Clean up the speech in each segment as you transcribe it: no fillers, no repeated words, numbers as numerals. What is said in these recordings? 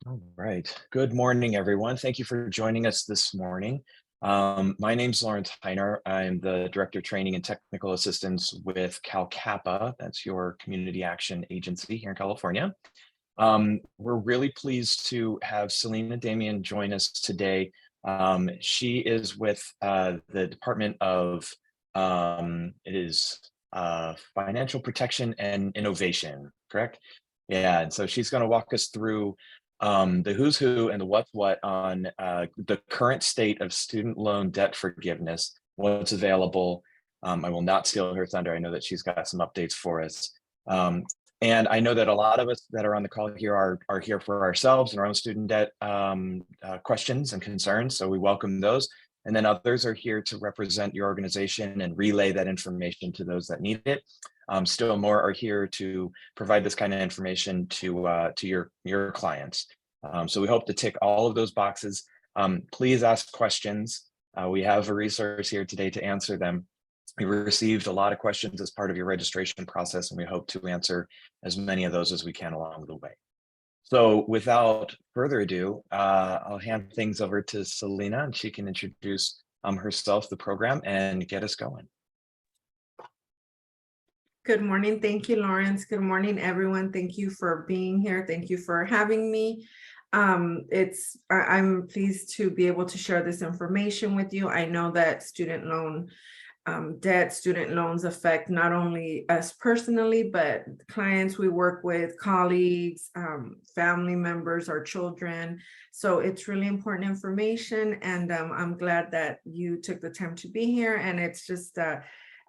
All right. Good morning, everyone. Thank you for joining us this morning. My name's Lawrence Heiner. I'm the Director of Training and Technical Assistance with CalCAPA. That's your community action agency here in California. We're really pleased to have Celina Damian join us today. She is with the Department of Financial Protection and Innovation, correct? Yeah, and so she's going to walk us through the who's who and the what's what on the current state of student loan debt forgiveness, what's available. I will not steal her thunder. I know that she's got some updates for us. And I know that a lot of us that are on the call here are here for ourselves and our own student debt questions and concerns. So we welcome those. And then others are here to represent your organization and relay that information to those that need it. Still more are here to provide this kind of information to your clients. So we hope to tick all of those boxes. Please ask questions. We have a resource here today to answer them. We received a lot of questions as part of your registration process, and we hope to answer as many of those as we can along the way. So without further ado, I'll hand things over to Celina, and she can introduce herself, the program, and get us going. Good morning. Thank you, Lawrence. Good morning, everyone. Thank you for being here. Thank you for having me. I'm pleased to be able to share this information with you. I know that student loans affect not only us personally, but clients we work with, colleagues, family members, our children. So it's really important information, and I'm glad that you took the time to be here. And it's just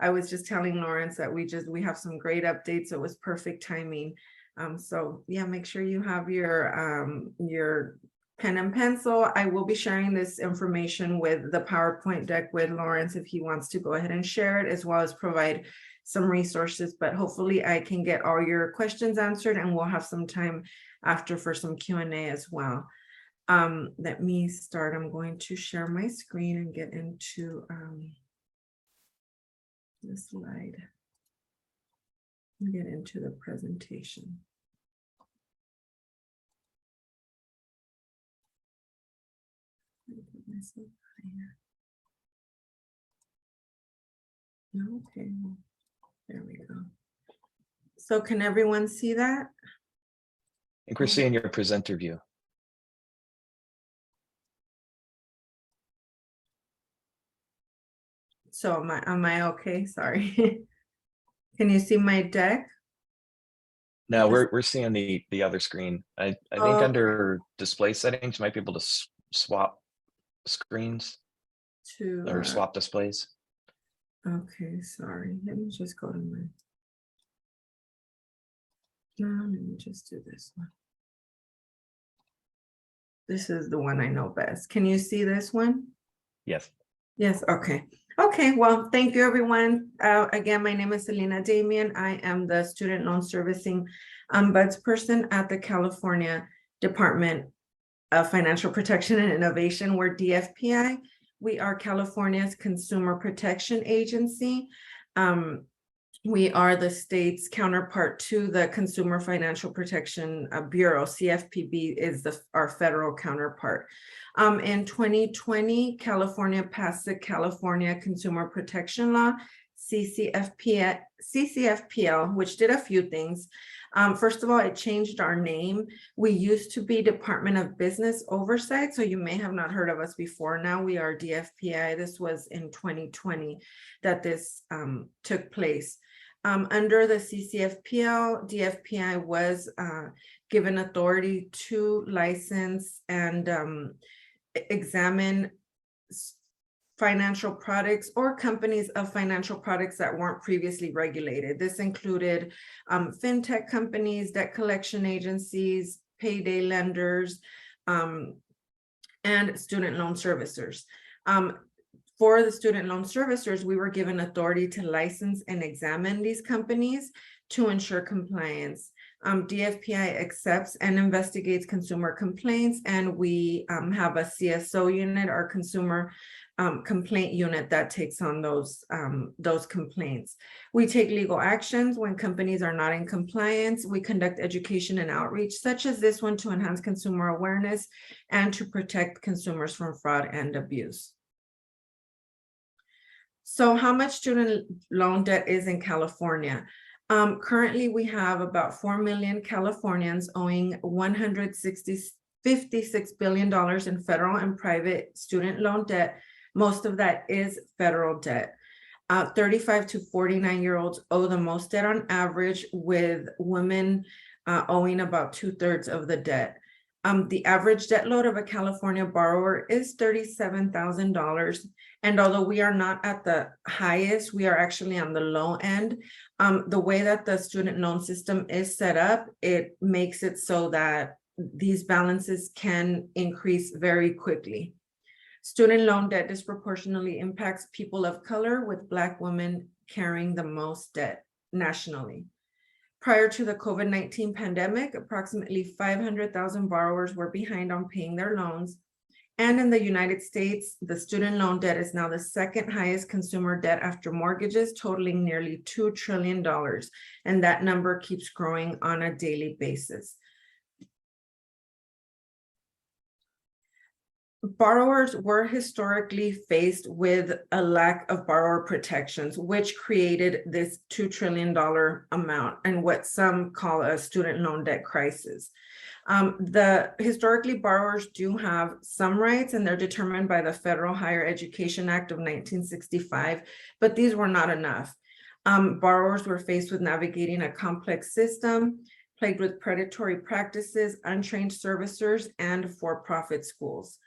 I was just telling Lawrence that we have some great updates. So it was perfect timing. So yeah, make sure you have your pen and pencil. I will be sharing this information with the PowerPoint deck with Lawrence if he wants to go ahead and share it, as well as provide some resources. But hopefully I can get all your questions answered, and we'll have some time after for some Q&A as well. Let me start. I'm going to share my screen and get into the slide and get into the presentation. Okay, there we go. So can everyone see that? I think we're seeing your presenter view. So am I okay? Sorry. Can you see my deck? No, we're seeing the other screen. I think under display settings, you might be able to swap screens or swap displays. Okay, sorry. Let me just go to my. No, let me just do this one. This is the one I know best. Can you see this one? Yes. Yes, okay. Okay, well, thank you, everyone. Again, my name is Celina Damian. I am the Student Loan Servicing Ombudsperson at the California Department of Financial Protection and Innovation. We're DFPI. We are California's Consumer Protection Agency. We are the state's counterpart to the Consumer Financial Protection Bureau. CFPB is our federal counterpart. In 2020, California passed the California Consumer Protection Law, CCFPL, which did a few things. First of all, it changed our name. We used to be Department of Business Oversight, so you may have not heard of us before. Now we are DFPI. This was in 2020 that this took place. Under the CCFPL, DFPI was given authority to license and examine financial products or companies of financial products that weren't previously regulated. This included fintech companies, debt collection agencies, payday lenders, and student loan servicers. For the student loan servicers, we were given authority to license and examine these companies to ensure compliance. DFPI accepts and investigates consumer complaints, and we have a CSO unit, our Consumer complaint unit that takes on those complaints. We take legal actions when companies are not in compliance. We conduct education and outreach, such as this one, to enhance consumer awareness and to protect consumers from fraud and abuse. So how much student loan debt is in California? Currently, we have about 4 million Californians owing $56 billion in federal and private student loan debt. Most of that is federal debt. 35 to 49-year-olds owe the most debt on average, with women owing about 2/3 of the debt. The average debt load of a California borrower is $37,000. And although we are not at the highest, we are actually on the low end. The way that the student loan system is set up, it makes it so that these balances can increase very quickly. Student loan debt disproportionately impacts people of color, with Black women carrying the most debt nationally. Prior to the COVID-19 pandemic, approximately 500,000 borrowers were behind on paying their loans. And in the United States, the student loan debt is now the second highest consumer debt after mortgages, totaling nearly $2 trillion. And that number keeps growing on a daily basis. Borrowers were historically faced with a lack of borrower protections, which created this $2 trillion amount and what some call a student loan debt crisis. Historically, borrowers do have some rights, and they're determined by the Federal Higher Education Act of 1965, but these were not enough. Borrowers were faced with navigating a complex system plagued with predatory practices, untrained servicers, and for-profit schools.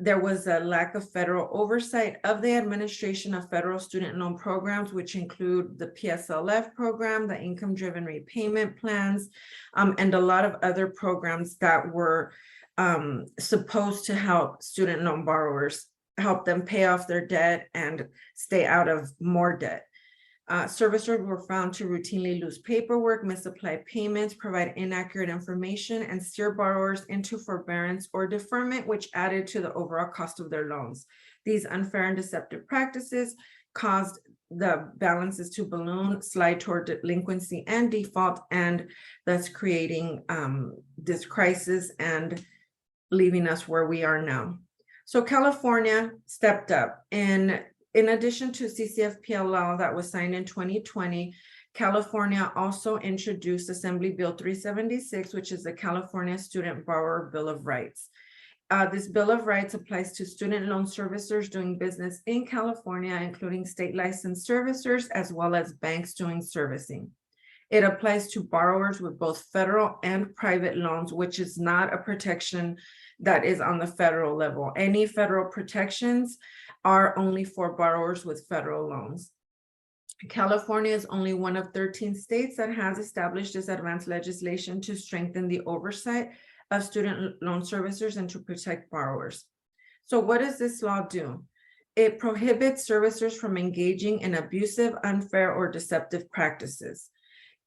There was a lack of federal oversight of the administration of federal student loan programs, which include the PSLF program, the income-driven repayment plans, and a lot of other programs that were supposed to help student loan borrowers, help them pay off their debt and stay out of more debt. Servicers were found to routinely lose paperwork, misapply payments, provide inaccurate information, and steer borrowers into forbearance or deferment, which added to the overall cost of their loans. These unfair and deceptive practices caused the balances to balloon, slide toward delinquency and default, and thus creating this crisis and leaving us where we are now. So California stepped up, and in addition to CCFPL law that was signed in 2020, California also introduced Assembly Bill 376, which is the California Student Borrower Bill of Rights. This Bill of Rights applies to student loan servicers doing business in California, including state licensed servicers, as well as banks doing servicing. It applies to borrowers with both federal and private loans, which is not a protection that is on the federal level. Any federal protections are only for borrowers with federal loans. California is only one of 13 states that has established this advanced legislation to strengthen the oversight of student loan servicers and to protect borrowers. So what does this law do? It prohibits servicers from engaging in abusive, unfair, or deceptive practices.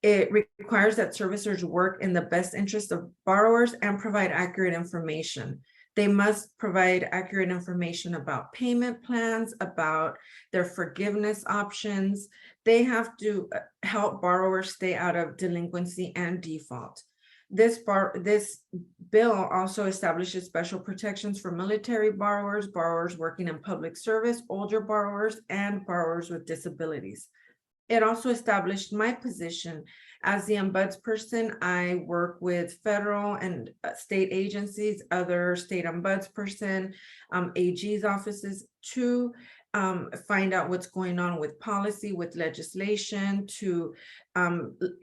It requires that servicers work in the best interest of borrowers and provide accurate information. They must provide accurate information about payment plans, about their forgiveness options. They have to help borrowers stay out of delinquency and default. This bill also establishes special protections for military borrowers, borrowers working in public service, older borrowers, and borrowers with disabilities. It also established my position as the ombudsperson. I work with federal and state agencies, other state ombudsperson, AG's offices to find out what's going on with policy, with legislation, to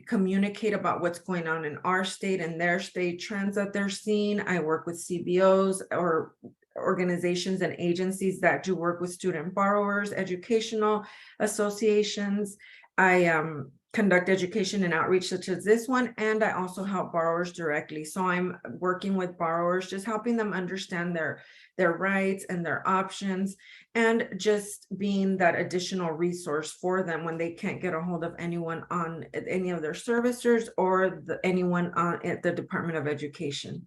communicate about what's going on in our state and their state, trends that they're seeing. I work with CBOs or organizations and agencies that do work with student borrowers, educational associations. I conduct education and outreach such as this one, and I also help borrowers directly. So I'm working with borrowers, just helping them understand their rights and their options, and just being that additional resource for them when they can't get a hold of anyone on any of their servicers or anyone at the Department of Education.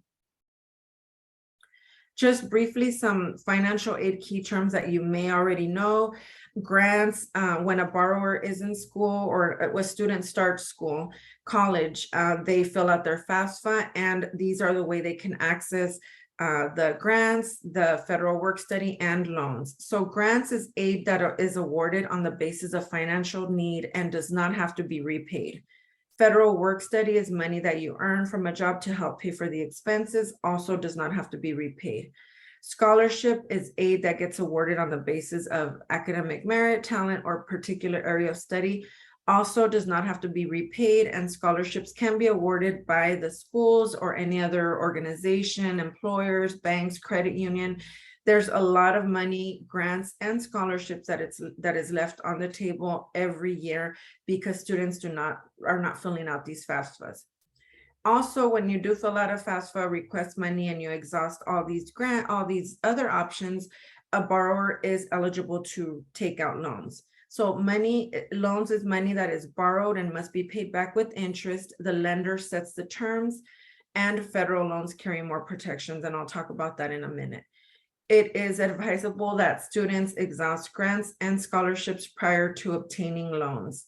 Just briefly, some financial aid key terms that you may already know. Grants, when a borrower is in school or a student starts school, college, they fill out their FAFSA, and these are the way they can access the grants, the federal work study, and loans. So grants is aid that is awarded on the basis of financial need and does not have to be repaid. Federal work study is money that you earn from a job to help pay for the expenses, also does not have to be repaid. Scholarship is aid that gets awarded on the basis of academic merit, talent, or particular area of study, also does not have to be repaid, and scholarships can be awarded by the schools or any other organization, employers, banks, credit union. There's a lot of money, grants and scholarships that is left on the table every year because students are not filling out these FAFSAs. Also, when you do fill out a FAFSA, request money, and you exhaust all these other options, a borrower is eligible to take out loans. So loans is money that is borrowed and must be paid back with interest. The lender sets the terms, and federal loans carry more protections, and I'll talk about that in a minute. It is advisable that students exhaust grants and scholarships prior to obtaining loans.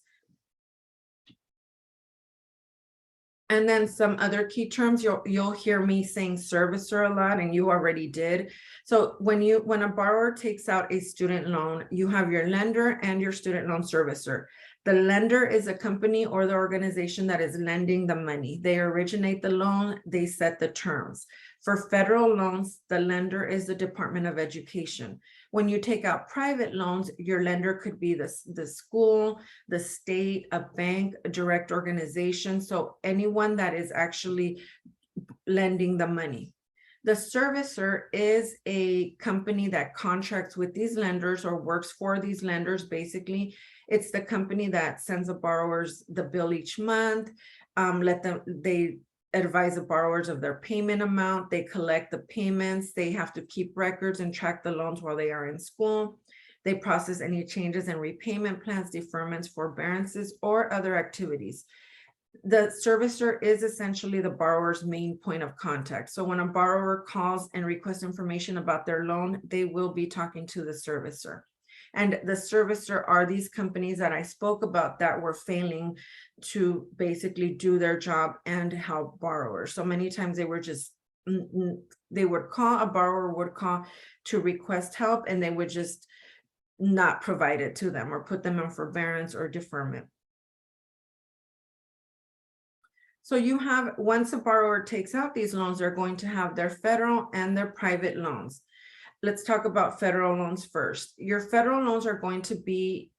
And then some other key terms, you'll hear me saying servicer a lot, and you already did. So when a borrower takes out a student loan, you have your lender and your student loan servicer. The lender is a company or the organization that is lending the money. They originate the loan, they set the terms. For federal loans, the lender is the Department of Education. When you take out private loans, your lender could be the school, the state, a bank, a direct organization. So anyone that is actually lending the money. The servicer is a company that contracts with these lenders or works for these lenders. Basically, it's the company that sends the borrowers the bill each month, they advise the borrowers of their payment amount, they collect the payments, they have to keep records and track the loans while they are in school. They process any changes in repayment plans, deferments, forbearances, or other activities. The servicer is essentially the borrower's main point of contact. So when a borrower calls and requests information about their loan, they will be talking to the servicer. And the servicer are these companies that I spoke about that were failing to basically do their job and help borrowers. So many times they would call, a borrower would call to request help, and they would just not provide it to them or put them in forbearance or deferment. So you have, once a borrower takes out these loans, they're going to have their federal and their private loans. Let's talk about federal loans first. Your federal loans are going to be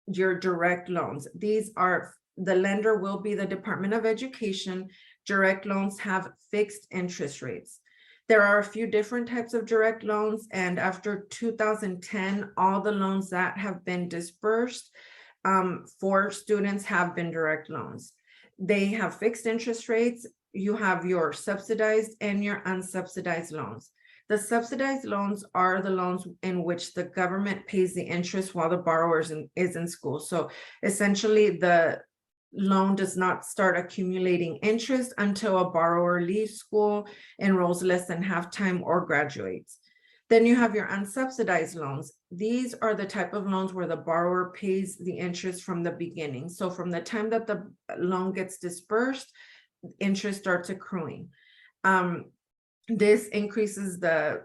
your direct loans. These are, the lender will be the Department of Education. Direct loans have fixed interest rates. There are a few different types of direct loans, and after 2010, all the loans that have been dispersed for students have been direct loans. They have fixed interest rates. You have your subsidized and your unsubsidized loans. The subsidized loans are the loans in which the government pays the interest while the borrower is in school. So essentially, the loan does not start accumulating interest until a borrower leaves school, enrolls less than half-time, or graduates. Then you have your unsubsidized loans. These are the type of loans where the borrower pays the interest from the beginning. So from the time that the loan gets dispersed, interest starts accruing. This increases the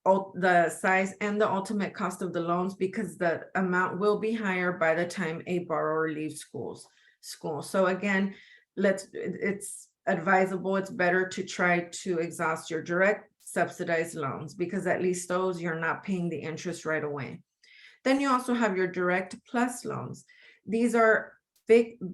size and the ultimate cost of the loans because the amount will be higher by the time a borrower leaves school. So again, it's advisable, it's better to try to exhaust your direct subsidized loans because at least those you're not paying the interest right away. Then you also have your direct plus loans. These are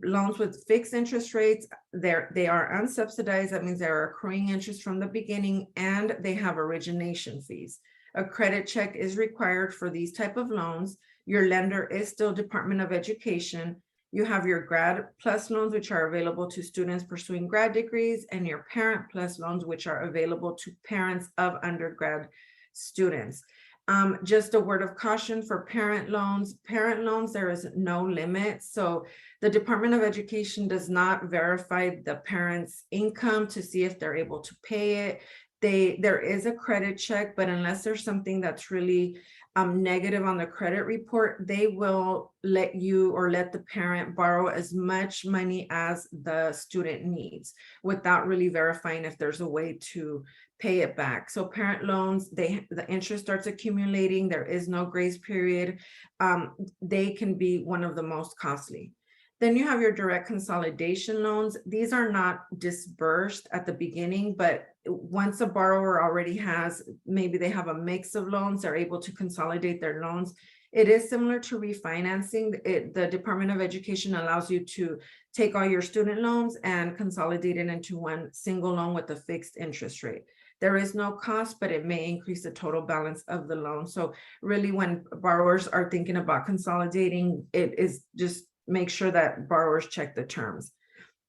loans with fixed interest rates. They are unsubsidized. That means they're accruing interest from the beginning, and they have origination fees. A credit check is required for these type of loans. Your lender is still Department of Education. You have your grad plus loans, which are available to students pursuing grad degrees, and your parent plus loans, which are available to parents of undergrad students. Just a word of caution for parent loans. Parent loans, there is no limit. So the Department of Education does not verify the parent's income to see if they're able to pay it. there is a credit check, but unless there's something that's really negative on the credit report, they will let you or let the parent borrow as much money as the student needs without really verifying if there's a way to pay it back. So parent loans, the interest starts accumulating. There is no grace period. They can be one of the most costly. Then you have your direct consolidation loans. These are not disbursed at the beginning, but once a borrower already has, maybe they have a mix of loans, they're able to consolidate their loans. It is similar to refinancing. The Department of Education allows you to take all your student loans and consolidate it into one single loan with a fixed interest rate. There is no cost, but it may increase the total balance of the loan. So really, when borrowers are thinking about consolidating, it is just make sure that borrowers check the terms.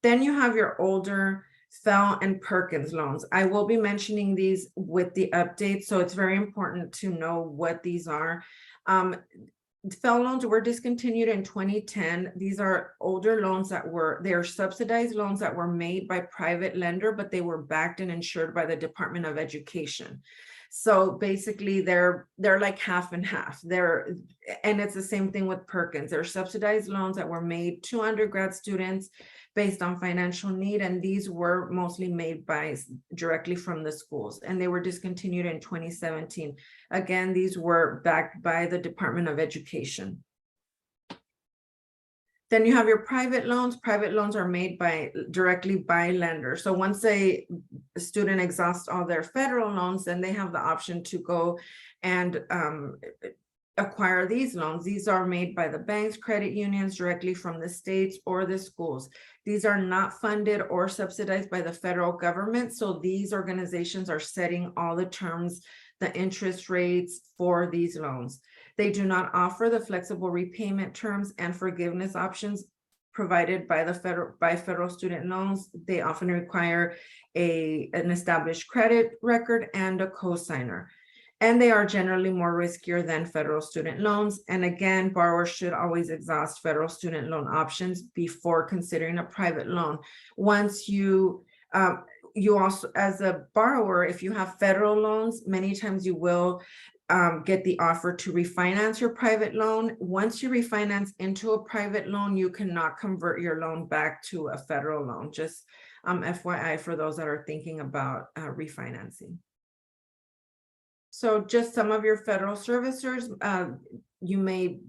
Then you have your older Fell and Perkins loans. I will be mentioning these with the updates, so it's very important to know what these are. Fell loans were discontinued in 2010. These are older loans they're subsidized loans that were made by private lender, but they were backed and insured by the Department of Education. So basically they're like half and half. And it's the same thing with Perkins. They're subsidized loans that were made to undergrad students based on financial need, and these were mostly made directly from the schools, and they were discontinued in 2017. Again, these were backed by the Department of Education. Then you have your private loans. Private loans are made directly by lenders. So once a student exhausts all their federal loans, then they have the option to go and acquire these loans. These are made by the banks, credit unions, directly from the states or the schools. These are not funded or subsidized by the federal government. So these organizations are setting all the terms, the interest rates for these loans. They do not offer the flexible repayment terms and forgiveness options provided by federal student loans. They often require an established credit record and a cosigner. And they are generally more riskier than federal student loans. And again, borrowers should always exhaust federal student loan options before considering a private loan. Once you also, as a borrower, if you have federal loans, many times you will get the offer to refinance your private loan. Once you refinance into a private loan, you cannot convert your loan back to a federal loan. Just FYI for those that are thinking about refinancing. So just some of your federal servicers, you may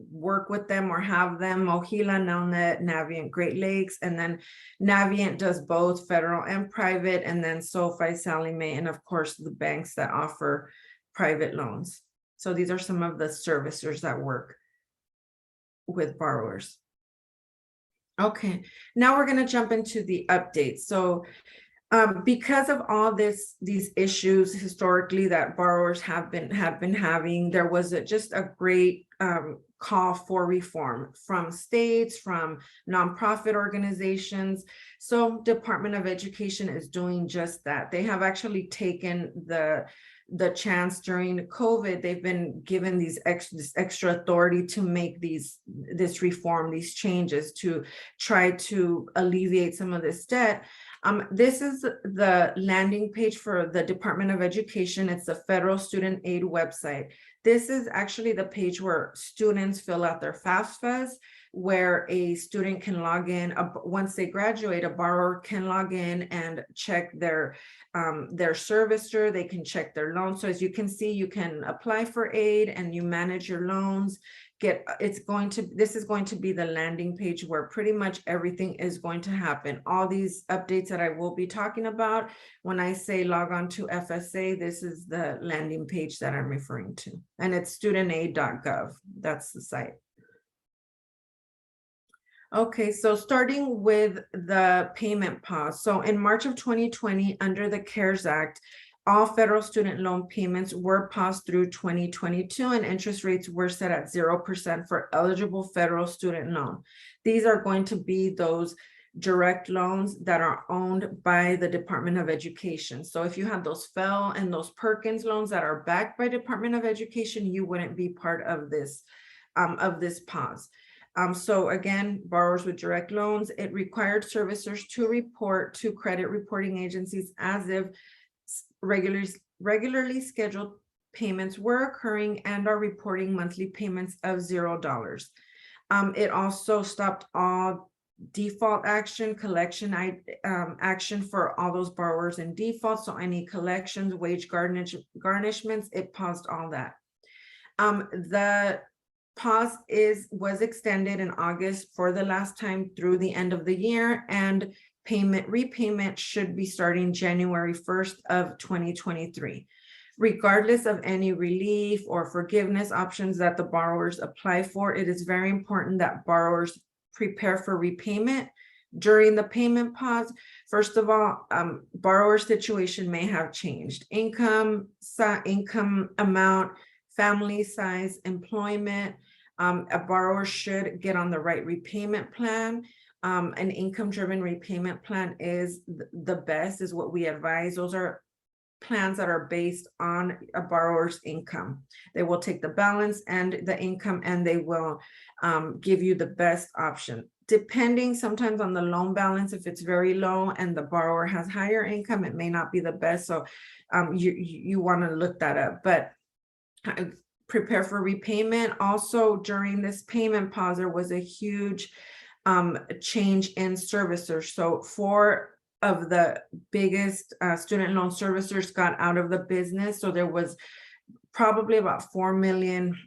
work with them or have them: Mohila, Nelnet, Navient, Great Lakes, and then Navient does both federal and private, and then SoFi, Sallie Mae, and of course the banks that offer private loans. So these are some of the servicers that work with borrowers. Okay, now we're going to jump into the updates. So because of all these issues historically that borrowers have been having, there was just a great call for reform from states, from nonprofit organizations. So Department of Education is doing just that. They have actually taken the chance during COVID. They've been given this extra authority to make this reform, these changes to try to alleviate some of this debt. This is the landing page for the Department of Education. It's the Federal Student Aid website. This is actually the page where students fill out their FAFSAs, where a student can log in. Once they graduate, a borrower can log in and check their servicer. They can check their loans. So as you can see, you can apply for aid and you manage your loans. This is going to be the landing page where pretty much everything is going to happen. All these updates that I will be talking about, when I say log on to FSA, this is the landing page that I'm referring to. And it's studentaid.gov. That's the site. Okay, so starting with the payment pause. So in March of 2020, under the CARES Act, all federal student loan payments were paused through 2022, and interest rates were set at 0% for eligible federal student loan. These are going to be those direct loans that are owned by the Department of Education. So if you have those Fell and those Perkins loans that are backed by Department of Education, you wouldn't be part of this pause. So again, borrowers with direct loans, it required servicers to report to credit reporting agencies as if regularly scheduled payments were occurring and are reporting monthly payments of $0. It also stopped all default action, collection action for all those borrowers in default. So any collections, wage garnishments, it paused all that. The pause was extended in August for the last time through the end of the year, and repayment should be starting January 1st of 2023. Regardless of any relief or forgiveness options that the borrowers apply for, it is very important that borrowers prepare for repayment during the payment pause. First of all, borrower situation may have changed. Income amount, family size, employment. A borrower should get on the right repayment plan. An income-driven repayment plan is the best, is what we advise. Those are plans that are based on a borrower's income. They will take the balance and the income, and they will give you the best option. Depending sometimes on the loan balance, if it's very low and the borrower has higher income, it may not be the best. So you want to look that up, but prepare for repayment. Also, during this payment pause, there was a huge change in servicers. So 4 of the biggest student loan servicers got out of the business. So there was probably about 4 million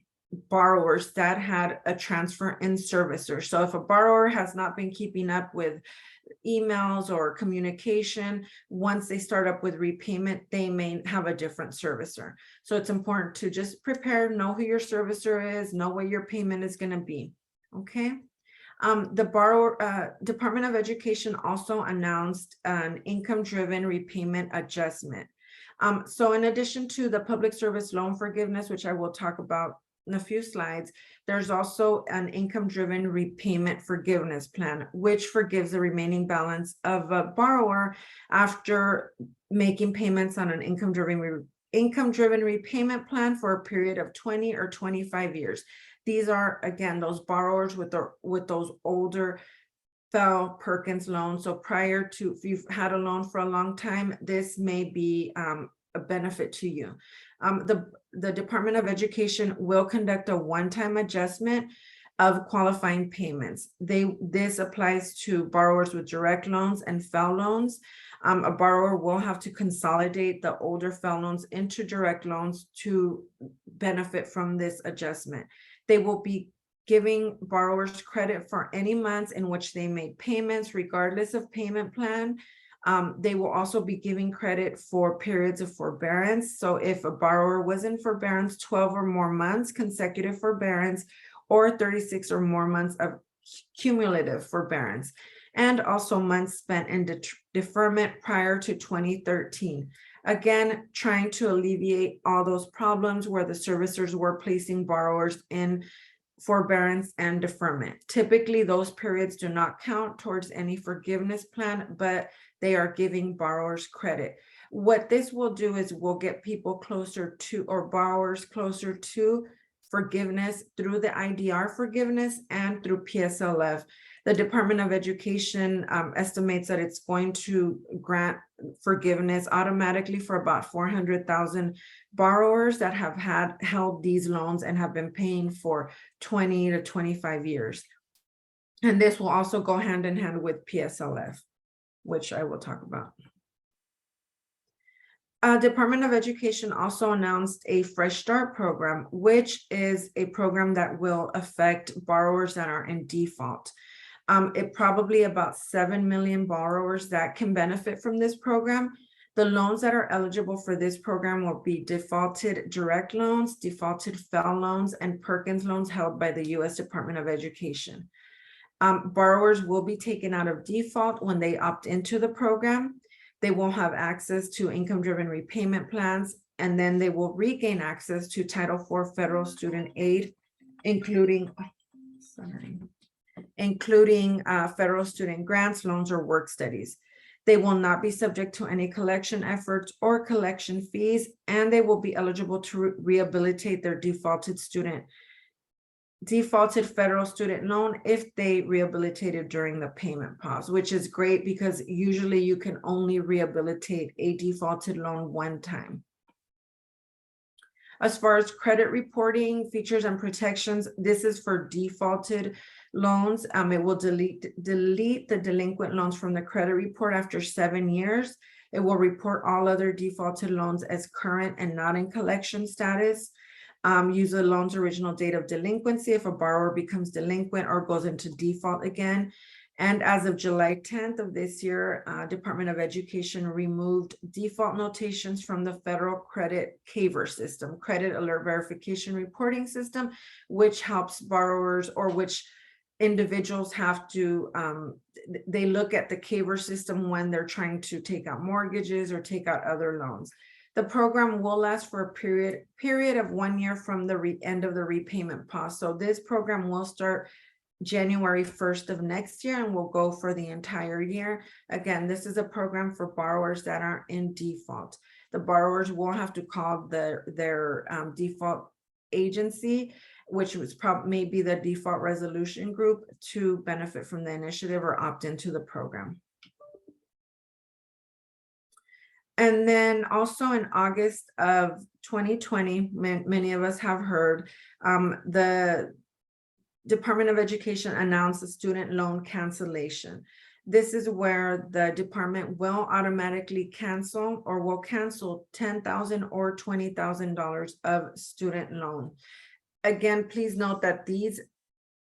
borrowers that had a transfer in servicers. So if a borrower has not been keeping up with emails or communication, once they start up with repayment, they may have a different servicer. So it's important to just prepare, know who your servicer is, know what your payment is going to be. Okay. The Department of Education also announced an income-driven repayment adjustment. So in addition to the public service loan forgiveness, which I will talk about in a few slides, there's also an income-driven repayment forgiveness plan, which forgives the remaining balance of a borrower after making payments on an income-driven repayment plan for a period of 20 or 25 years. These are, again, those borrowers with those older Perkins loans. So prior to, if you've had a loan for a long time, this may be a benefit to you. The Department of Education will conduct a one-time adjustment of qualifying payments. This applies to borrowers with direct loans and FFEL loans. A borrower will have to consolidate the older FFEL loans into direct loans to benefit from this adjustment. They will be giving borrowers credit for any months in which they made payments, regardless of payment plan. They will also be giving credit for periods of forbearance. So if a borrower was in forbearance 12 or more months, consecutive forbearance, or 36 or more months of cumulative forbearance, and also months spent in deferment prior to 2013. Again, trying to alleviate all those problems where the servicers were placing borrowers in forbearance and deferment. Typically, those periods do not count towards any forgiveness plan, but they are giving borrowers credit. What this will do is we'll get people closer to, or borrowers closer to, forgiveness through the IDR forgiveness and through PSLF. The Department of Education estimates that it's going to grant forgiveness automatically for about 400,000 borrowers that have held these loans and have been paying for 20 to 25 years. And this will also go hand in hand with PSLF, which I will talk about. Department of Education also announced a Fresh Start program, which is a program that will affect borrowers that are in default. It probably about 7 million borrowers that can benefit from this program. The loans that are eligible for this program will be defaulted direct loans, defaulted FFEL loans, and Perkins loans held by the U.S. Department of Education. Borrowers will be taken out of default when they opt into the program. They will have access to income-driven repayment plans, and then they will regain access to Title IV federal student aid, including federal student grants, loans, or work studies. They will not be subject to any collection efforts or collection fees, and they will be eligible to rehabilitate their defaulted student defaulted federal student loan if they rehabilitated during the payment pause, which is great because usually you can only rehabilitate a defaulted loan one time. As far as credit reporting features and protections, this is for defaulted loans. It will delete the delinquent loans from the credit report after 7 years. It will report all other defaulted loans as current and not in collection status. Use the loan's original date of delinquency if a borrower becomes delinquent or goes into default again. And as of July 10th of this year, Department of Education removed default notations from the federal credit CAVR system, Credit Alert Verification Reporting System, which helps borrowers, or which individuals have to, they look at the CAVR system when they're trying to take out mortgages or take out other loans. The program will last for a period of 1 year from the end of the repayment pause. So this program will start January 1st of next year and will go for the entire year. Again, this is a program for borrowers that are in default. The borrowers will have to call their default agency, which was maybe the default resolution group, to benefit from the initiative or opt into the program. And then also in August of 2020, many of us have heard, the Department of Education announced a student loan cancellation. This is where the department will automatically cancel or will cancel $10,000 or $20,000 of student loan. Again, please note that these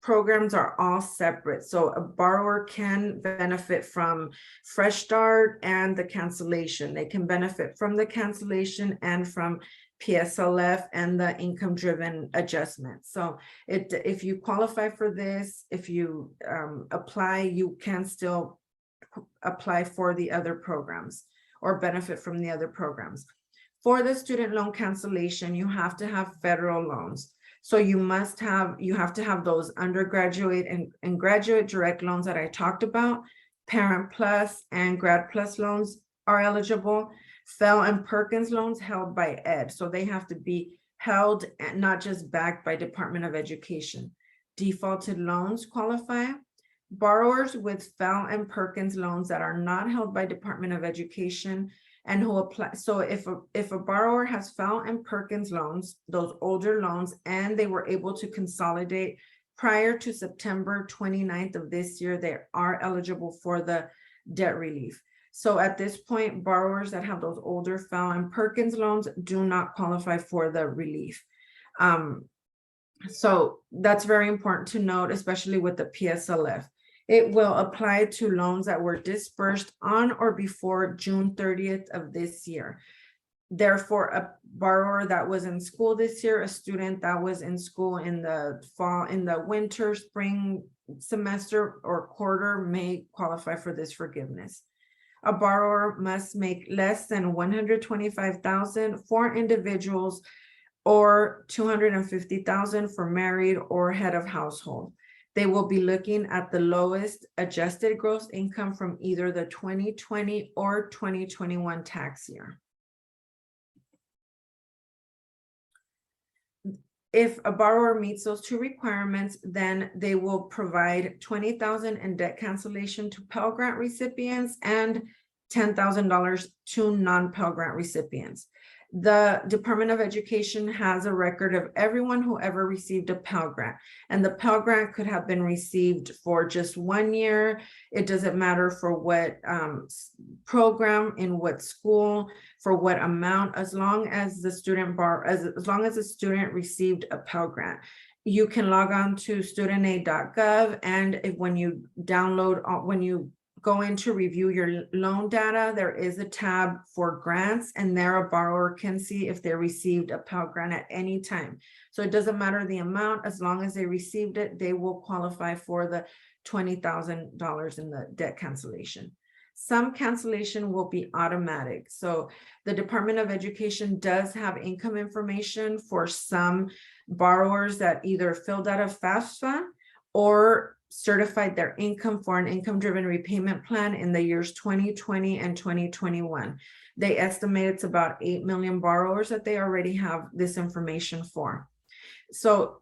programs are all separate. So a borrower can benefit from Fresh Start and the cancellation. They can benefit from the cancellation and from PSLF and the income-driven adjustment. So if you qualify for this, if you apply, you can still apply for the other programs or benefit from the other programs. For the student loan cancellation, you have to have federal loans. So you have to have those undergraduate and graduate direct loans that I talked about. Parent Plus and Grad Plus loans are eligible. Fell and Perkins loans held by Ed. So they have to be held and not just backed by Department of Education. Defaulted loans qualify. Borrowers with Fell and Perkins loans that are not held by Department of Education and who apply. So if a borrower has Fell and Perkins loans, those older loans, and they were able to consolidate prior to September 29th of this year, they are eligible for the debt relief. So at this point, borrowers that have those older Fell and Perkins loans do not qualify for the relief. So that's very important to note, especially with the PSLF. It will apply to loans that were dispersed on or before June 30th of this year. Therefore, a borrower that was in school this year, a student that was in school in the fall, in the winter, spring semester or quarter may qualify for this forgiveness. A borrower must make less than $125,000 for individuals or $250,000 for married or head of household. They will be looking at the lowest adjusted gross income from either the 2020 or 2021 tax year. If a borrower meets those two requirements, then they will provide $20,000 in debt cancellation to Pell Grant recipients and $10,000 to non-Pell Grant recipients. The Department of Education has a record of everyone who ever received a Pell Grant, and the Pell Grant could have been received for just 1 year. It doesn't matter for what program, in what school, for what amount, as long as the student as long as the student received a Pell Grant. You can log on to studentaid.gov, and when you download, when you go in to review your loan data, there is a tab for grants, and there a borrower can see if they received a Pell Grant at any time. So it doesn't matter the amount, as long as they received it, they will qualify for the $20,000 in the debt cancellation. Some cancellation will be automatic. So the Department of Education does have income information for some borrowers that either filled out a FAFSA or certified their income for an income-driven repayment plan in the years 2020 and 2021. They estimate it's about 8 million borrowers that they already have this information for. So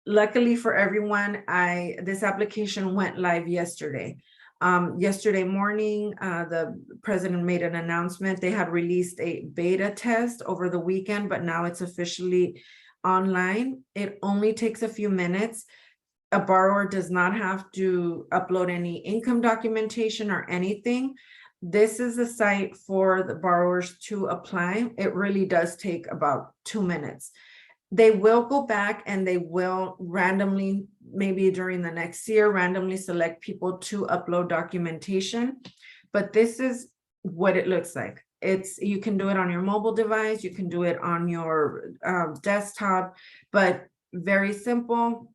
luckily for everyone, this application went live yesterday. Yesterday morning, the president made an announcement. They had released a beta test over the weekend, but now it's officially online. It only takes a few minutes. A borrower does not have to upload any income documentation or anything. This is the site for the borrowers to apply. It really does take about 2 minutes. They will go back and they will randomly, maybe during the next year, randomly select people to upload documentation. But this is what it looks like. You can do it on your mobile device, you can do it on your desktop, but very simple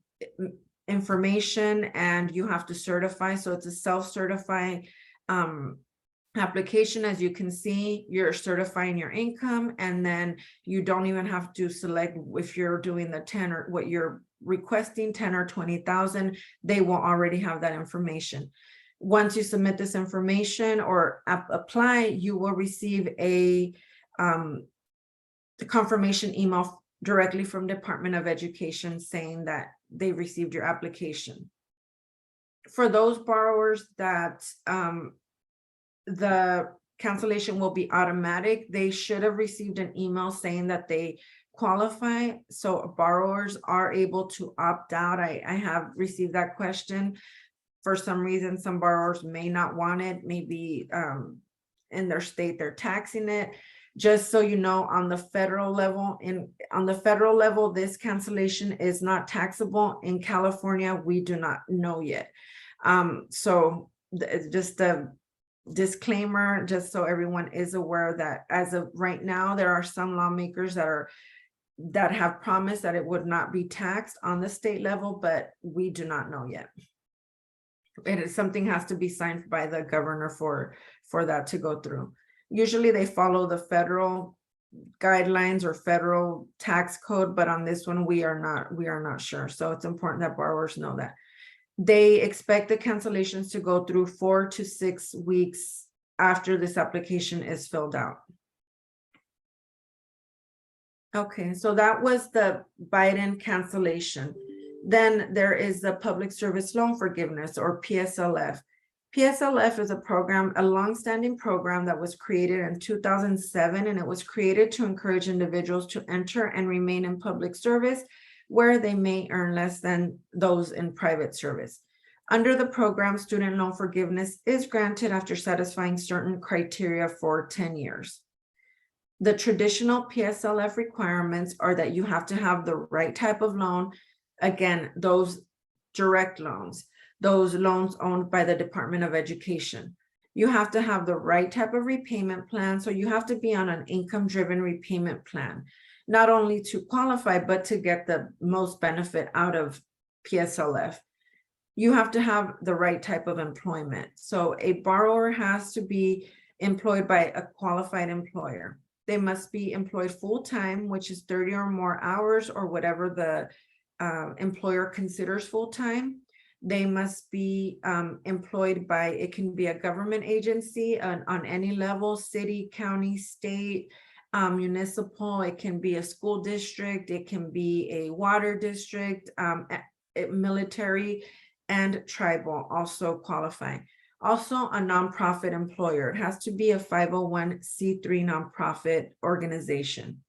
information, and you have to certify. So it's a self-certify application. As you can see, you're certifying your income, and then you don't even have to select if you're doing the 10 or what you're requesting, 10 or 20,000. They will already have that information. Once you submit this information or apply, you will receive a confirmation email directly from Department of Education saying that they received your application. For those borrowers that the cancellation will be automatic, they should have received an email saying that they qualify. So borrowers are able to opt out. I have received that question. For some reason, some borrowers may not want it. Maybe in their state, they're taxing it. Just so you know, on the federal level, this cancellation is not taxable. In California, we do not know yet. So just a disclaimer, just so everyone is aware that as of right now, there are some lawmakers that have promised that it would not be taxed on the state level, but we do not know yet. Something has to be signed by the governor for that to go through. Usually they follow the federal guidelines or federal tax code, but on this one, we are not sure. So it's important that borrowers know that. They expect the cancellations to go through 4 to 6 weeks after this application is filled out. Okay, so that was the Biden cancellation. Then there is the Public Service Loan Forgiveness, or PSLF. PSLF is a program, a longstanding program that was created in 2007, and it was created to encourage individuals to enter and remain in public service where they may earn less than those in private service. Under the program, student loan forgiveness is granted after satisfying certain criteria for 10 years. The traditional PSLF requirements are that you have to have the right type of loan. Again, those direct loans, those loans owned by the Department of Education. You have to have the right type of repayment plan. So you have to be on an income-driven repayment plan, not only to qualify, but to get the most benefit out of PSLF. You have to have the right type of employment. So a borrower has to be employed by a qualified employer. They must be employed full-time, which is 30 or more hours, or whatever the employer considers full-time. They must be employed by, it can be a government agency on any level, city, county, state, municipal. It can be a school district. It can be a water district, military, and tribal also qualify. Also a nonprofit employer. It has to be a 501c3 nonprofit organization.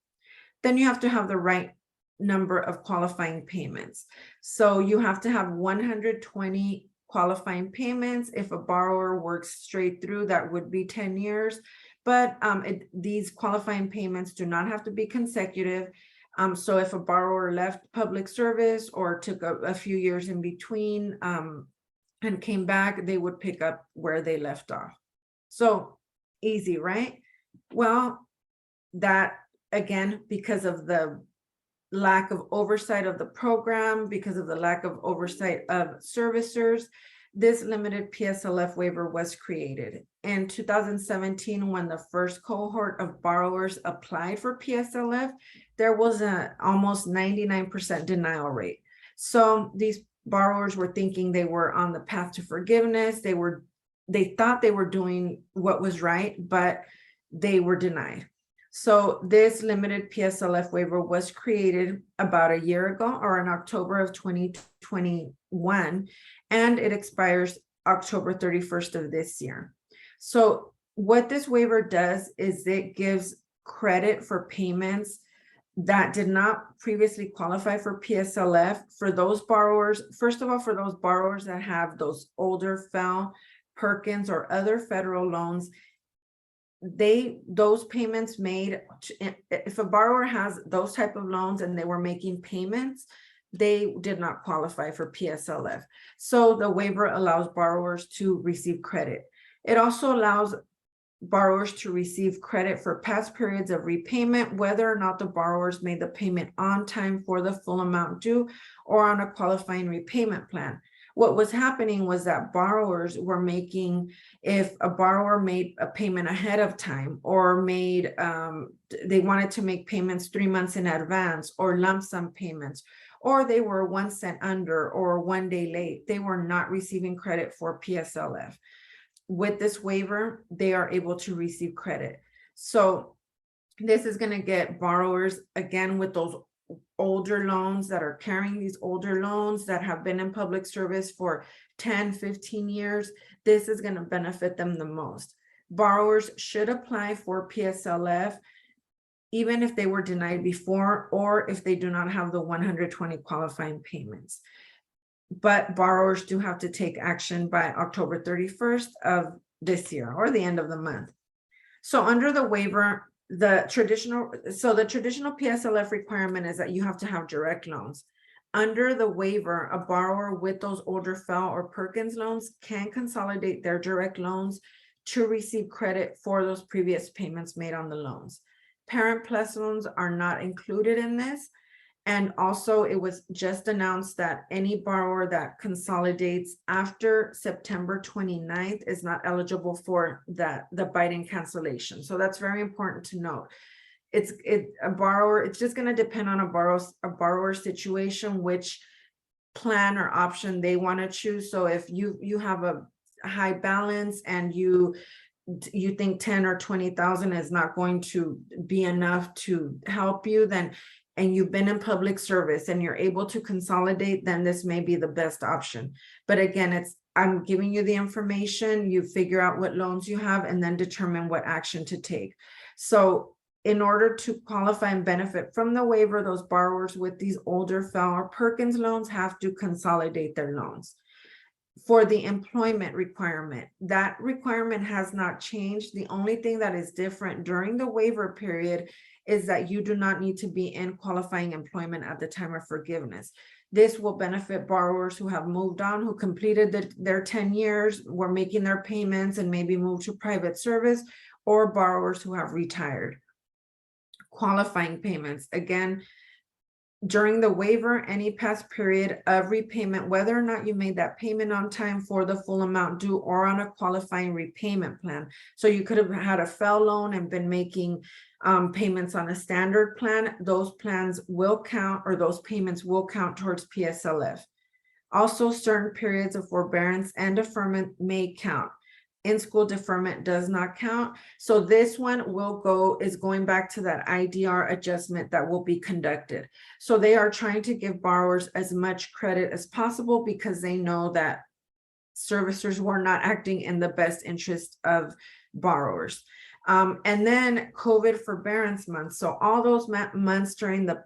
Then you have to have the right number of qualifying payments. So you have to have 120 qualifying payments. If a borrower works straight through, that would be 10 years. But these qualifying payments do not have to be consecutive. So if a borrower left public service or took a few years in between and came back, they would pick up where they left off. So easy, right? Well, that again, because of the lack of oversight of the program, because of the lack of oversight of servicers, this limited PSLF waiver was created. In 2017, when the first cohort of borrowers applied for PSLF, there was an almost 99% denial rate. So these borrowers were thinking they were on the path to forgiveness. They thought they were doing what was right, but they were denied. So this limited PSLF waiver was created about a year ago, or in October of 2021, and it expires October 31st of this year. So what this waiver does is it gives credit for payments that did not previously qualify for PSLF for those borrowers. First of all, for those borrowers that have those older FEL, Perkins, or other federal loans, those payments made, if a borrower has those type of loans and they were making payments, they did not qualify for PSLF. So the waiver allows borrowers to receive credit. It also allows borrowers to receive credit for past periods of repayment, whether or not the borrowers made the payment on time for the full amount due or on a qualifying repayment plan. What was happening was that borrowers were making, if a borrower made a payment ahead of time or made, they wanted to make payments 3 months in advance or lump sum payments, or they were 1 cent under or 1 day late, they were not receiving credit for PSLF. With this waiver, they are able to receive credit. So this is going to get borrowers, again, with those older loans that are carrying these older loans that have been in public service for 10, 15 years, this is going to benefit them the most. Borrowers should apply for PSLF even if they were denied before, or if they do not have the 120 qualifying payments. But borrowers do have to take action by October 31st of this year, or the end of the month. So under the waiver, the traditional PSLF requirement is that you have to have direct loans. Under the waiver, a borrower with those older FEL or Perkins loans can consolidate their direct loans to receive credit for those previous payments made on the loans. Parent Plus loans are not included in this. And also, it was just announced that any borrower that consolidates after September 29th is not eligible for the Biden cancellation. So that's very important to note. It's just going to depend on a borrower situation, which plan or option they want to choose. So if you have a high balance and you think 10 or 20,000 is not going to be enough to help you, then, and you've been in public service and you're able to consolidate, then this may be the best option. But again, I'm giving you the information, you figure out what loans you have and then determine what action to take. So in order to qualify and benefit from the waiver, those borrowers with these older FEL or Perkins loans have to consolidate their loans. For the employment requirement, that requirement has not changed. The only thing that is different during the waiver period is that you do not need to be in qualifying employment at the time of forgiveness. This will benefit borrowers who have moved on, who completed their 10 years, were making their payments and maybe moved to private service, or borrowers who have retired. Qualifying payments, again, during the waiver, any past period of repayment, whether or not you made that payment on time for the full amount due or on a qualifying repayment plan. So you could have had a FEL loan and been making payments on a standard plan. Those plans will count, or those payments will count towards PSLF. Also, certain periods of forbearance and deferment may count. In-school deferment does not count. So this one is going back to that IDR adjustment that will be conducted. So they are trying to give borrowers as much credit as possible because they know that servicers were not acting in the best interest of borrowers. And then COVID forbearance months. So all those months during the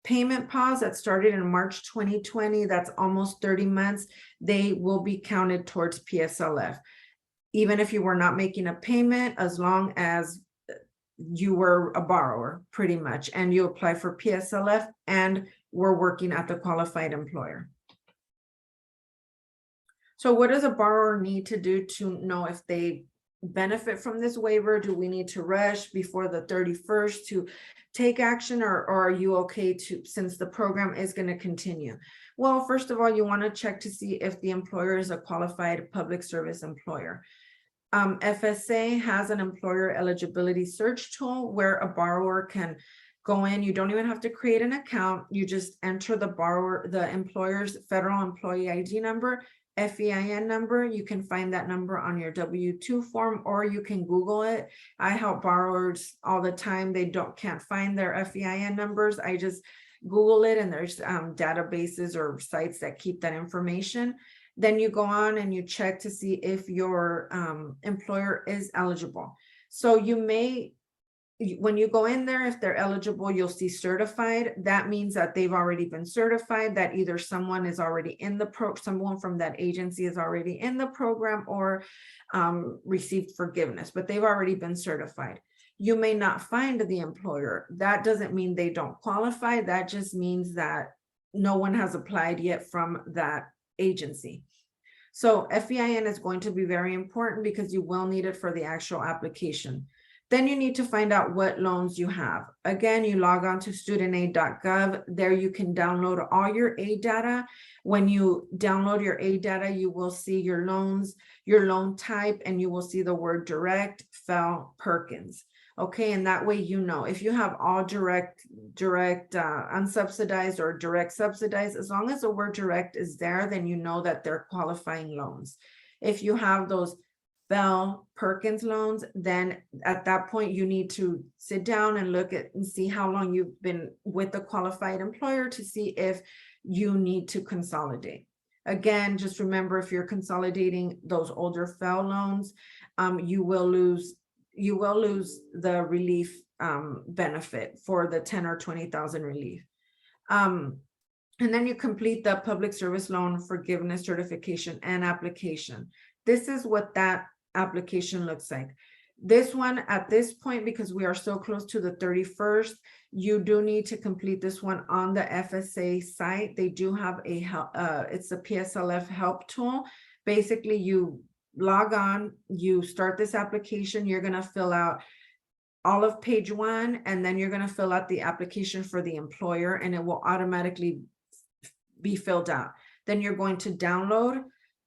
payment pause that started in March 2020, that's almost 30 months, they will be counted towards PSLF. Even if you were not making a payment, as long as you were a borrower, pretty much, and you apply for PSLF and were working at the qualified employer. So what does a borrower need to do to know if they benefit from this waiver? Do we need to rush before the 31st to take action, or are you okay to, since the program is going to continue? Well, first of all, you want to check to see if the employer is a qualified public service employer. FSA has an employer eligibility search tool where a borrower can go in. You don't even have to create an account. You just enter the employer's federal employee ID number FEIN number. You can find that number on your W-2 form, or you can Google it. I help borrowers all the time. They can't find their FEIN numbers. I just Google it, and there's databases or sites that keep that information. Then you go on and you check to see if your employer is eligible. So you may, when you go in there, if they're eligible, you'll see certified. That means that they've already been certified, that either someone is already in the someone from that agency is already in the program, or received forgiveness, but they've already been certified. You may not find the employer. That doesn't mean they don't qualify. That just means that no one has applied yet from that agency. So FEIN is going to be very important because you will need it for the actual application. Then you need to find out what loans you have. Again, you log on to studentaid.gov. There you can download all your aid data. When you download your aid data, you will see your loans, your loan type, and you will see the word direct, FEL, Perkins. Okay, and that way you know if you have all direct, unsubsidized or direct subsidized, as long as the word direct is there, then you know that they're qualifying loans. If you have those FEL, Perkins loans, then at that point you need to sit down and look at and see how long you've been with the qualified employer to see if you need to consolidate. Again, just remember, if you're consolidating those older FEL loans, you will lose the relief benefit for the 10 or 20,000 relief. And then you complete the public service loan forgiveness certification and application. This is what that application looks like. This one, at this point, because we are so close to the 31st, you do need to complete this one on the FSA site. They do have a help, it's a PSLF help tool. Basically, you log on, you start this application, you're going to fill out all of page 1, and then you're going to fill out the application for the employer, and it will automatically be filled out. Then you're going to download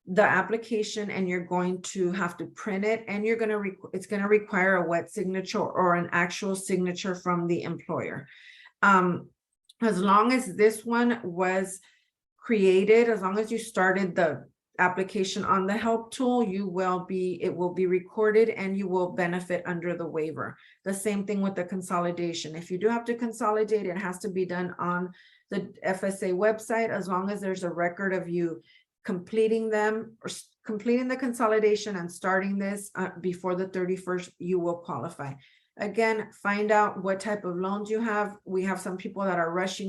the application, and you're going to have to print it, and you're going to it's going to require a wet signature or an actual signature from the employer. As long as this one was created, as long as you started the application on the help tool, it will be recorded and you will benefit under the waiver. The same thing with the consolidation. If you do have to consolidate, it has to be done on the FSA website. As long as there's a record of you completing them or completing the consolidation and starting this before the 31st, you will qualify. Again, find out what type of loans you have. We have some people that are rushing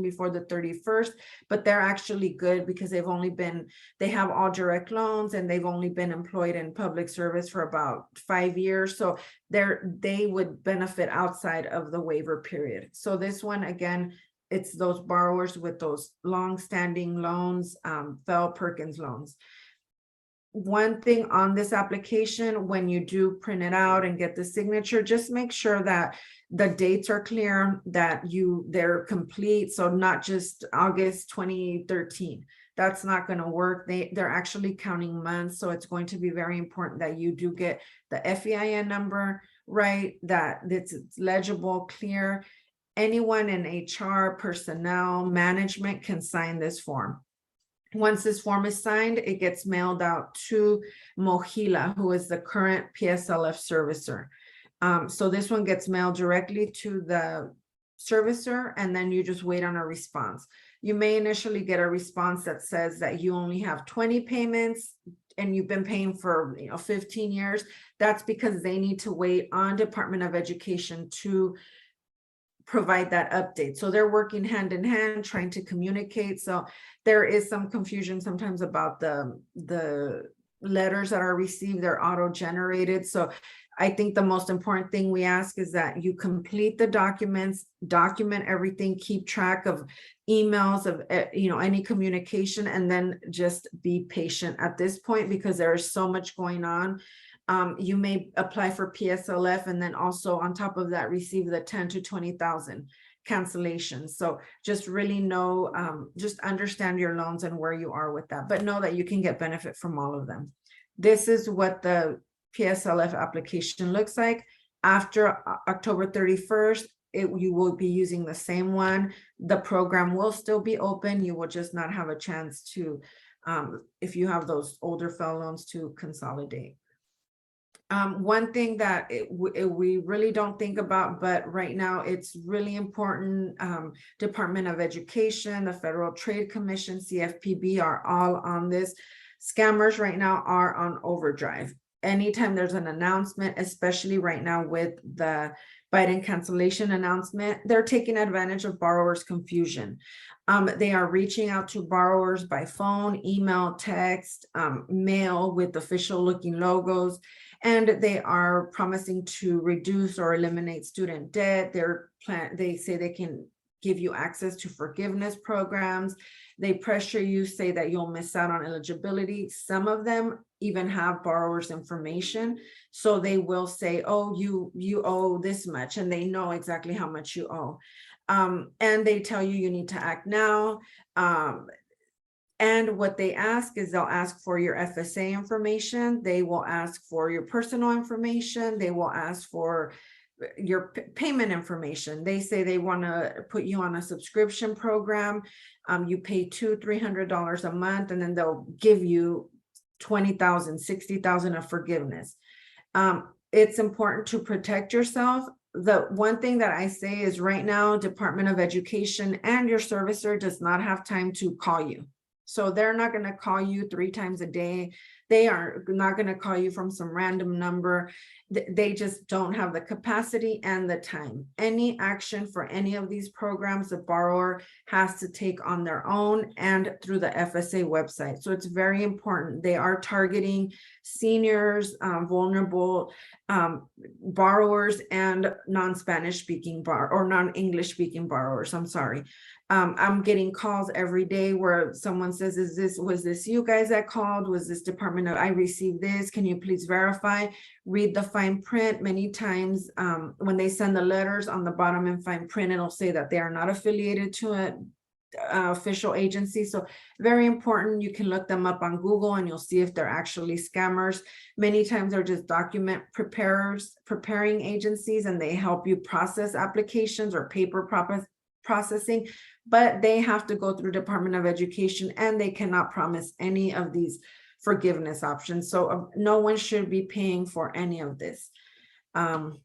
before the 31st, but they're actually good because they have all direct loans and they've only been employed in public service for about 5 years. So they would benefit outside of the waiver period. So this one, again, it's those borrowers with those long-standing loans, FEL, Perkins loans. One thing on this application, when you do print it out and get the signature, just make sure that the dates are clear, that they're complete. So not just August 2013. That's not going to work. They're actually counting months. So it's going to be very important that you do get the FEIN number right, that it's legible, clear. Anyone in HR, personnel, management can sign this form. Once this form is signed, it gets mailed out to Mohila, who is the current PSLF servicer. So this one gets mailed directly to the servicer, and then you just wait on a response. You may initially get a response that says that you only have 20 payments and you've been paying for 15 years. That's because they need to wait on Department of Education to provide that update. So they're working hand in hand, trying to communicate. So there is some confusion sometimes about the letters that are received. They're auto-generated. So I think the most important thing we ask is that you complete the documents, document everything, keep track of emails, of any communication, and then just be patient at this point because there is so much going on. You may apply for PSLF and then also on top of that receive the 10 to 20,000 cancellations. So just really know, just understand your loans and where you are with that, but know that you can get benefit from all of them. This is what the PSLF application looks like. After October 31st, you will be using the same one. The program will still be open. You will just not have a chance to if you have those older FFEL loans to consolidate. One thing that we really don't think about, but right now it's really important, Department of Education, the Federal Trade Commission, CFPB are all on this. Scammers right now are on overdrive. Anytime there's an announcement, especially right now with the Biden cancellation announcement, they're taking advantage of borrowers' confusion. They are reaching out to borrowers by phone, email, text, mail with official looking logos, and they are promising to reduce or eliminate student debt. They say they can give you access to forgiveness programs. They pressure you, say that you'll miss out on eligibility. Some of them even have borrowers' information. So they will say, oh, you owe this much, and they know exactly how much you owe. And they tell you you need to act now. And what they ask is they'll ask for your FSA information. They will ask for your personal information. They will ask for your payment information. They say they want to put you on a subscription program. You pay $200-300 a month, and then they'll give you $20,000, $60,000 of forgiveness. It's important to protect yourself. The one thing that I say is right now, Department of Education and your servicer does not have time to call you. So they're not going to call you 3 times a day. They are not going to call you from some random number. They just don't have the capacity and the time. Any action for any of these programs, the borrower has to take on their own and through the FSA website. So it's very important. They are targeting seniors, vulnerable borrowers, and non-Spanish speaking or non-English speaking borrowers. I'm sorry. I'm getting calls every day where someone says, was this you guys that called? Was this Department of, I received this, can you please verify? Read the fine print. Many times when they send the letters, on the bottom in fine print, it'll say that they are not affiliated to an official agency. So very important. You can look them up on Google and you'll see if they're actually scammers. Many times they're just document preparing agencies, and they help you process applications or paper processing, but they have to go through Department of Education, and they cannot promise any of these forgiveness options. So no one should be paying for any of this. And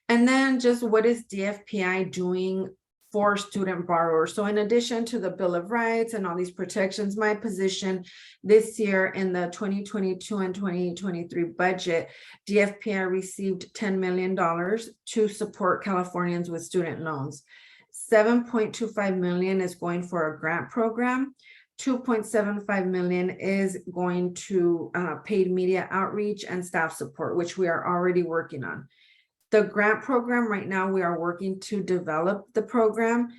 then just what is DFPI doing for student borrowers? So in addition to the Bill of Rights and all these protections, my position this year in the 2022 and 2023 budget, DFPI received $10 million to support Californians with student loans. 7.25 million is going for a grant program. 2.75 million is going to paid media outreach and staff support, which we are already working on. The grant program right now, we are working to develop the program.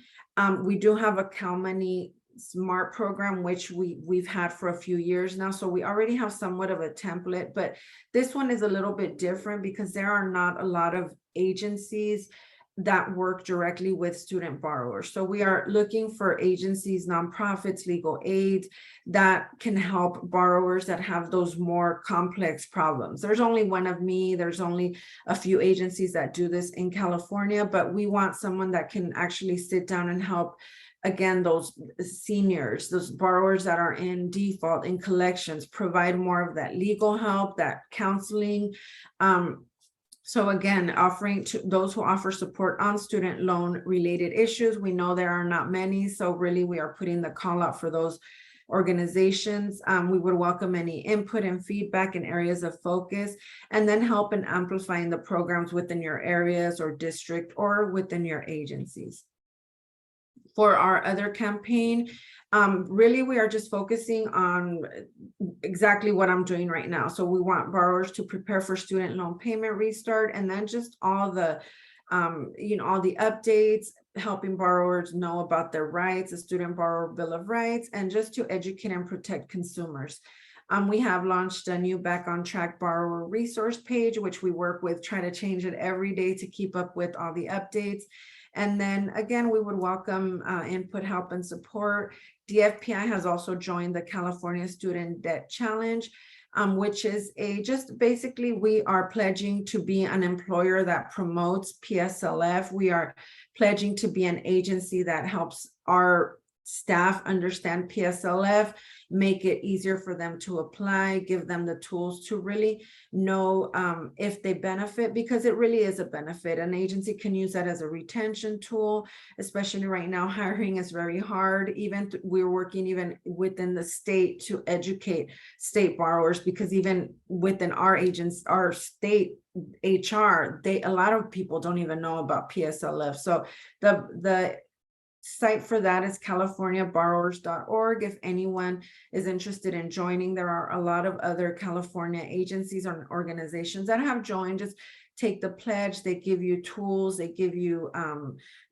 We do have a CalMoney Smart program, which we've had for a few years now. So we already have somewhat of a template, but this one is a little bit different because there are not a lot of agencies that work directly with student borrowers. So we are looking for agencies, nonprofits, legal aids that can help borrowers that have those more complex problems. There's only one of me. There's only a few agencies that do this in California, but we want someone that can actually sit down and help, again, those seniors, those borrowers that are in default, in collections, provide more of that legal help, that counseling. So again, offering to those who offer support on student loan related issues. We know there are not many, so really we are putting the call out for those organizations. We would welcome any input and feedback in areas of focus, and then help in amplifying the programs within your areas or district or within your agencies. For our other campaign, really we are just focusing on exactly what I'm doing right now. So we want borrowers to prepare for student loan payment restart, and then just all the all the updates, helping borrowers know about their rights, the Student Borrower Bill of Rights, and just to educate and protect consumers. We have launched a new Back on Track borrower resource page, which we work with, try to change it every day to keep up with all the updates. And then again, we would welcome input, help, and support. DFPI has also joined the California Student Debt Challenge, which is just basically we are pledging to be an employer that promotes PSLF. We are pledging to be an agency that helps our staff understand PSLF, make it easier for them to apply, give them the tools to really know if they benefit, because it really is a benefit. An agency can use that as a retention tool, especially right now, hiring is very hard. Even we're working even within the state to educate state borrowers, because even within our agents, our state HR, a lot of people don't even know about PSLF. So the site for that is californiaborrowers.org. If anyone is interested in joining, there are a lot of other California agencies or organizations that have joined. Just take the pledge. They give you tools. They give you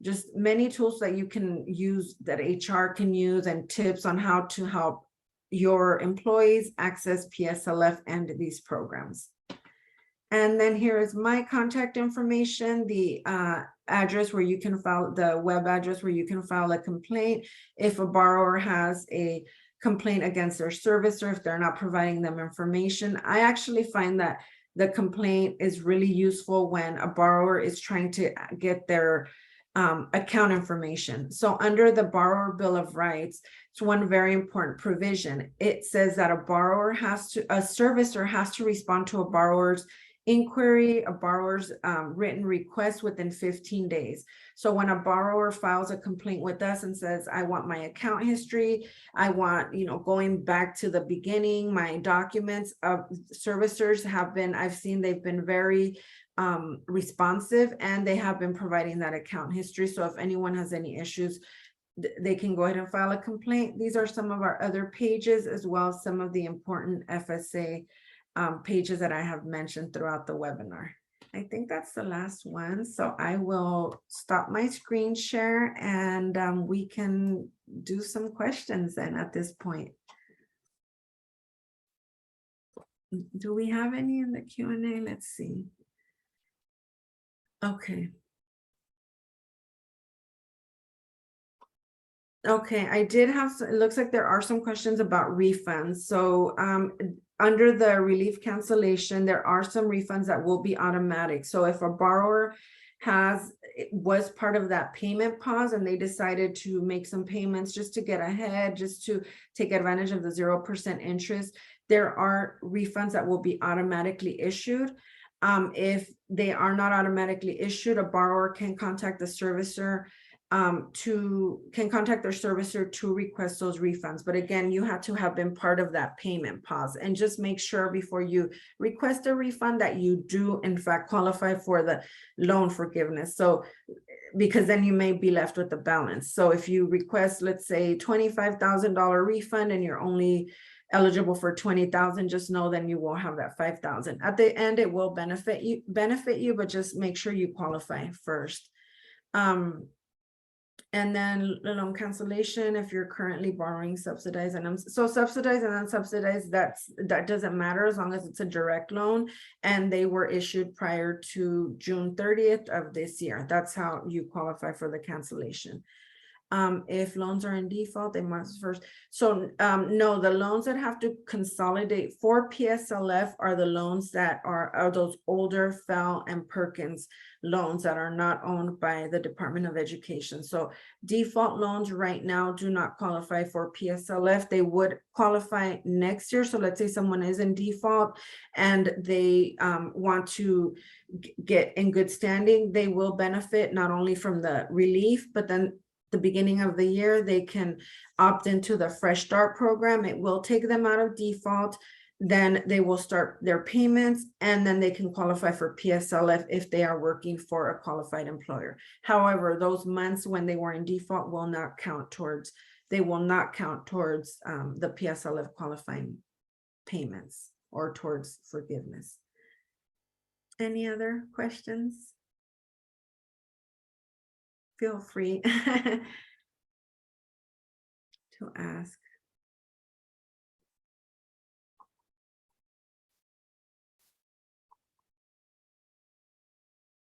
just many tools that you can use, that HR can use, and tips on how to help your employees access PSLF and these programs. And then here is my contact information, the address where you can file, the web address where you can file a complaint if a borrower has a complaint against their servicer, if they're not providing them information. I actually find that the complaint is really useful when a borrower is trying to get their account information. So under the Borrower Bill of Rights, it's one very important provision. It says that a servicer has to respond to a borrower's inquiry, a borrower's written request within 15 days. So when a borrower files a complaint with us and says, I want my account history, I want, going back to the beginning, my documents, servicers I've seen they've been very responsive, and they have been providing that account history. So if anyone has any issues, they can go ahead and file a complaint. These are some of our other pages, as well as some of the important FSA pages that I have mentioned throughout the webinar. I think that's the last one. So I will stop my screen share, and we can do some questions then at this point. Do we have any in the Q&A? Let's see. Okay. Okay, I did have, it looks like there are some questions about refunds. So under the relief cancellation, there are some refunds that will be automatic. So if a borrower was part of that payment pause and they decided to make some payments just to get ahead, just to take advantage of the 0% interest, there are refunds that will be automatically issued. If they are not automatically issued, a borrower can contact the servicer to request those refunds. But again, you have to have been part of that payment pause, and just make sure before you request a refund that you do in fact qualify for the loan forgiveness. So because then you may be left with the balance. So if you request, let's say $25,000 refund and you're only eligible for 20,000, just know then you won't have that 5,000 at the end. It will benefit you, but just make sure you qualify first. And then the loan cancellation, if you're currently borrowing subsidized, and so subsidized and unsubsidized, that doesn't matter as long as it's a direct loan and they were issued prior to June 30th of this year. That's how you qualify for the cancellation. If loans are in default, they must first. So no, the loans that have to consolidate for PSLF are the loans that are those older Fell and Perkins loans that are not owned by the Department of Education. So default loans right now do not qualify for PSLF. They would qualify next year. So let's say someone is in default and they want to get in good standing, they will benefit not only from the relief, but then the beginning of the year, they can opt into the Fresh Start program. It will take them out of default. Then they will start their payments, and then they can qualify for PSLF if they are working for a qualified employer. However, those months when they were in default will not count towards, the PSLF qualifying payments or towards forgiveness. Any other questions? Feel free to ask.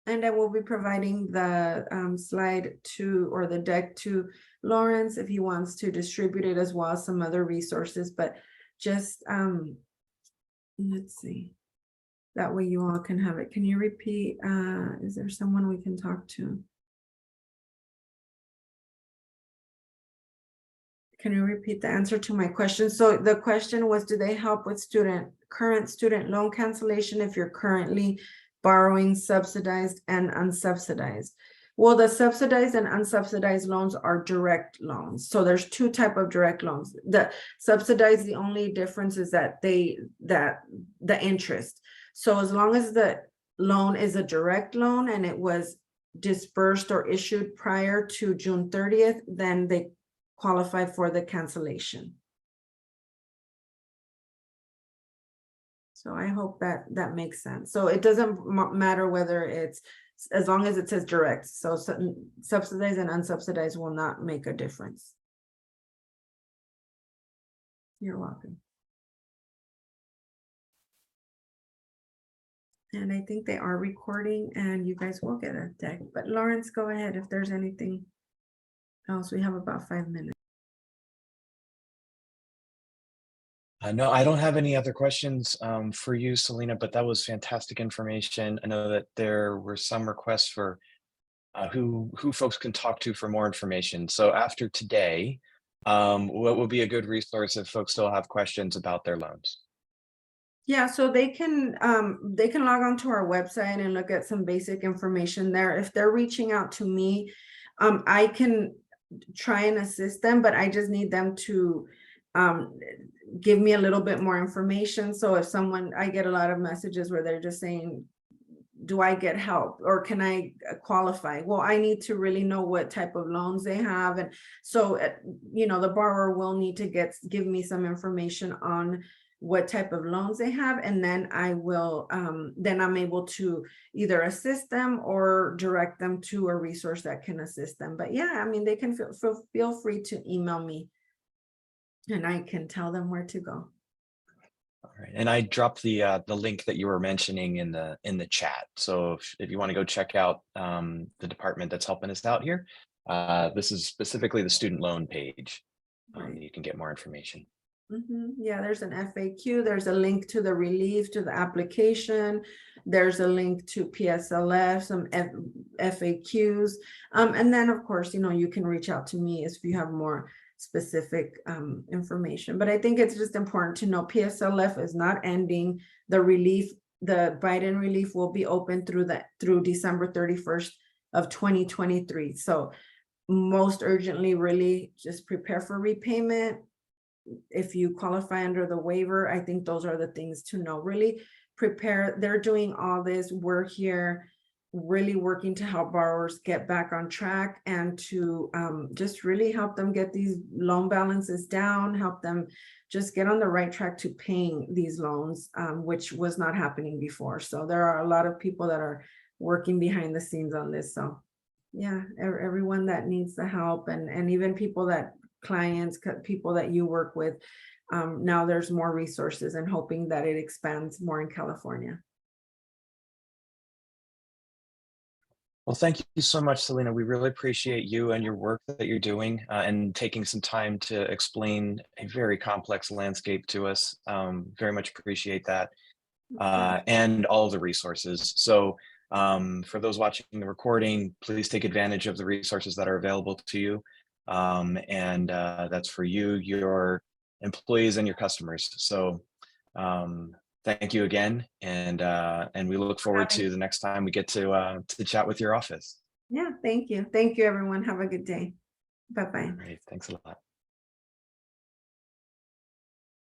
And I will be providing the slide to, or the deck to Lawrence if he wants to distribute it, as well as some other resources, but just let's see. That way you all can have it. Can you repeat? Is there someone we can talk to? Can you repeat the answer to my question? So the question was, do they help with current student loan cancellation if you're currently borrowing subsidized and unsubsidized? Well, the subsidized and unsubsidized loans are direct loans. So there's two types of direct loans. The subsidized, the only difference is that the interest. So as long as the loan is a direct loan and it was disbursed or issued prior to June 30th, then they qualify for the cancellation. So I hope that makes sense. So it doesn't matter whether it's, as long as it says direct. So subsidized and unsubsidized will not make a difference. You're welcome. And I think they are recording and you guys will get a deck. But Lawrence, go ahead if there's anything else. We have about 5 minutes. No, I don't have any other questions for you, Celina, but that was fantastic information. I know that there were some requests for who folks can talk to for more information. So after today, what would be a good resource if folks still have questions about their loans? Yeah, so they can log on to our website and look at some basic information there. If they're reaching out to me, I can try and assist them, but I just need them to give me a little bit more information. So if I get a lot of messages where they're just saying, do I get help or can I qualify? Well, I need to really know what type of loans they have. And so, the borrower will need to give me some information on what type of loans they have. And then I will, then I'm able to either assist them or direct them to a resource that can assist them. But yeah, I mean, they can feel free to email me and I can tell them where to go. All right, and I dropped the link that you were mentioning in the chat. So if you want to go check out the department that's helping us out here, this is specifically the student loan page. Right. You can get more information. Yeah, there's an FAQ. There's a link to the relief, to the application. There's a link to PSLF, some FAQs. And then, of course, you can reach out to me if you have more specific information. But I think it's just important to know PSLF is not ending. The relief, the Biden relief will be open through December 31st of 2023. So most urgently, really just prepare for repayment. If you qualify under the waiver, I think those are the things to know. Really prepare. They're doing all this. We're here really working to help borrowers get back on track and to just really help them get these loan balances down, help them just get on the right track to paying these loans, which was not happening before. So there are a lot of people that are working behind the scenes on this. So yeah, everyone that needs the help and even clients, people that you work with, now there's more resources and hoping that it expands more in California. Well, thank you so much, Celina. We really appreciate you and your work that you're doing and taking some time to explain a very complex landscape to us. Very much appreciate that and all the resources. So for those watching the recording, please take advantage of the resources that are available to you. And that's for you, your employees, and your customers. So thank you again, and we look forward to the next time we get to chat with your office. Yeah, thank you. Thank you, everyone. Have a good day. Bye-bye. All right, thanks a lot.